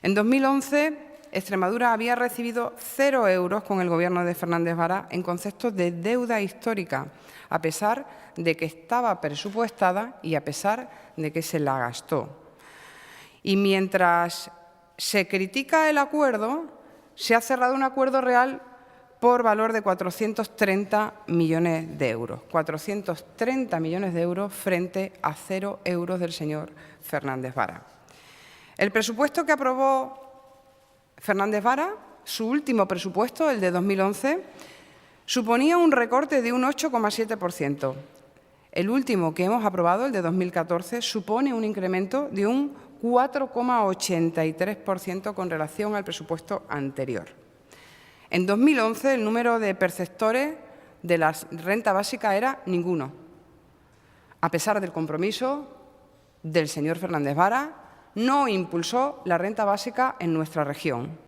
En 2011, Extremadura había recibido 0 euros con el Gobierno de Fernández Vara en conceptos de deuda histórica, a pesar de que estaba presupuestada y a pesar de que se la gastó. Y mientras se critica el acuerdo, se ha cerrado un acuerdo real por valor de 430 millones de euros. 430 millones de euros frente a 0 euros del señor Fernández Vara. El presupuesto que aprobó Fernández Vara, su último presupuesto, el de 2011, suponía un recorte de un 8,7%. El último que hemos aprobado, el de 2014, supone un incremento de un 4,83% con relación al presupuesto anterior. En 2011, el número de perceptores de la renta básica era ninguno, a pesar del compromiso del señor Fernández Vara. No impulsó la renta básica en nuestra región.